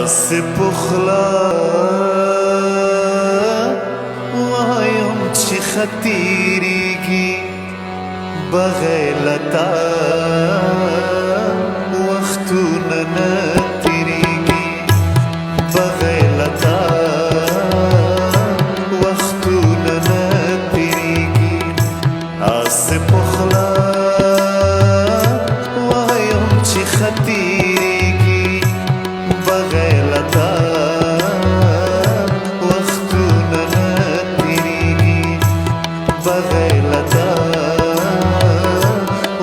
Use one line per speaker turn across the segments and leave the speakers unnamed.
से पुखला वायम ची खतीरीगी बगैलता वक्तू नतीरीगी बगैलता वक्तू नतीरीगी से पुखला वायम ची खतीरीगी बगैलता वक्तू नतीरीगी बगैलता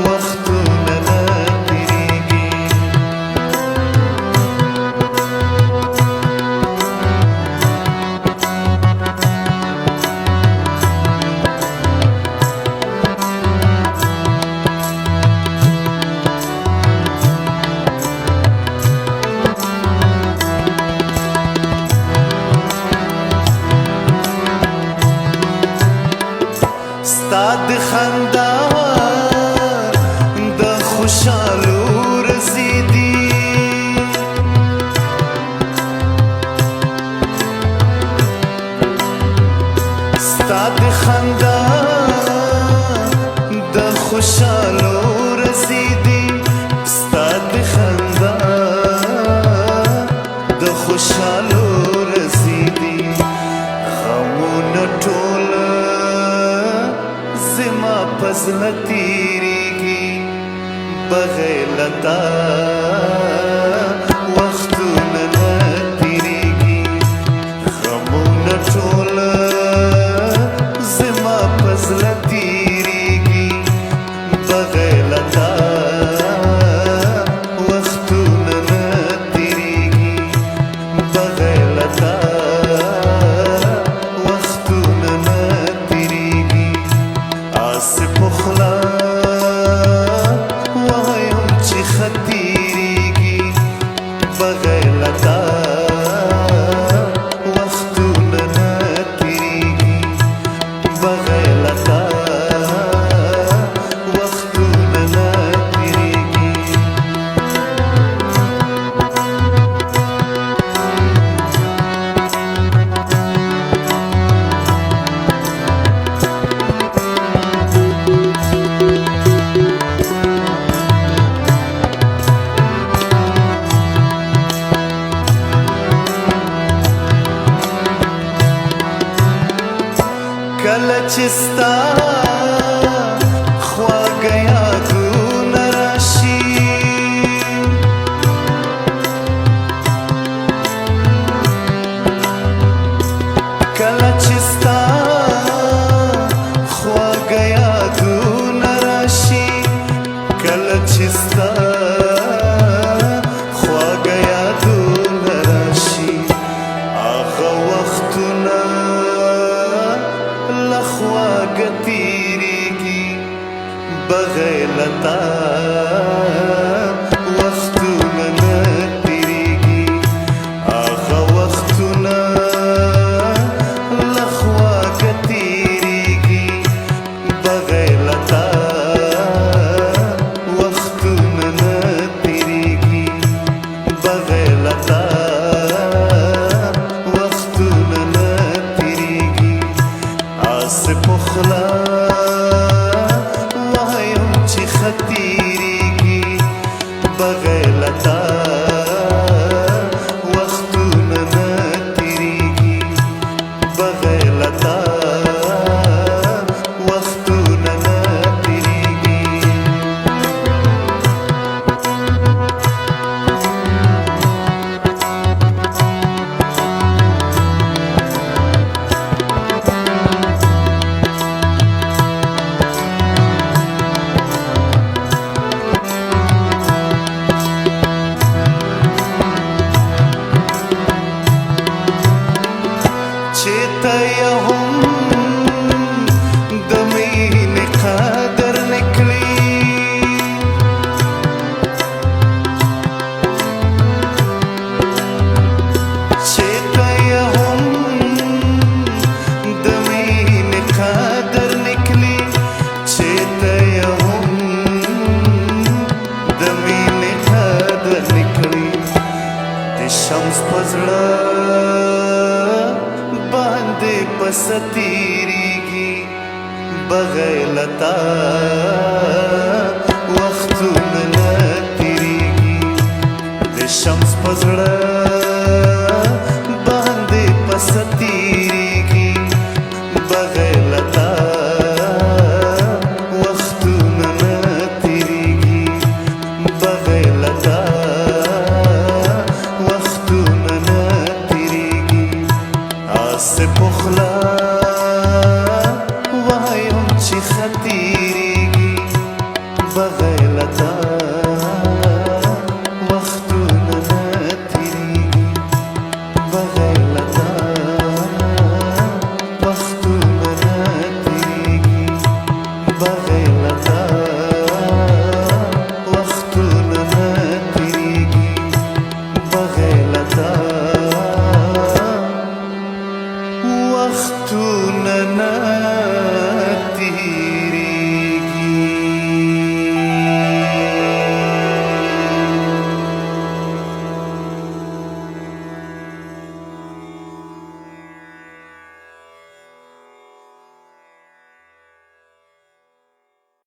वक्तू नतीरीगी ستاد خندا د خوشالو رسیدي ستاد خندا د خوشالو رسیدي ستاد خندا د خوشالو رسیدي غمونه ټول زما پزله تیریږي بغیلتا وختونه نه تیریږي غمونه ټول زما پزله تیریږي بغیلتا وختونه نه تیریږي بغیلتا وختونه نه تیریږي से पुखला वायम ची खतीरीगी बगैलता वक्तू नतीरीगी बगैलता वक्तू नतीरीगी कल चिस्ता ख्वा गया तू नराशी कल चिस्ता ख्वा गया तू नराशी कल चिस्ता ख्वा गया तू नराशी आगा वक्तुना लखवा गति शम्स पजड़ा बांधे पसतीरीगी बगैलता वख्तुन न तिरीगी दे शम्स पजड़ा बांधे पसतीरीगी बगैलता वख्तुन न तिरीगी बगैलता से पुखला वायुम ची खतीरीगी बगैलता वख्तुन न तिरीगी बगैलता वख्तुन न तिरीगी बगैलता वख्तुन न तिरीगी बगैलता वख्तुन न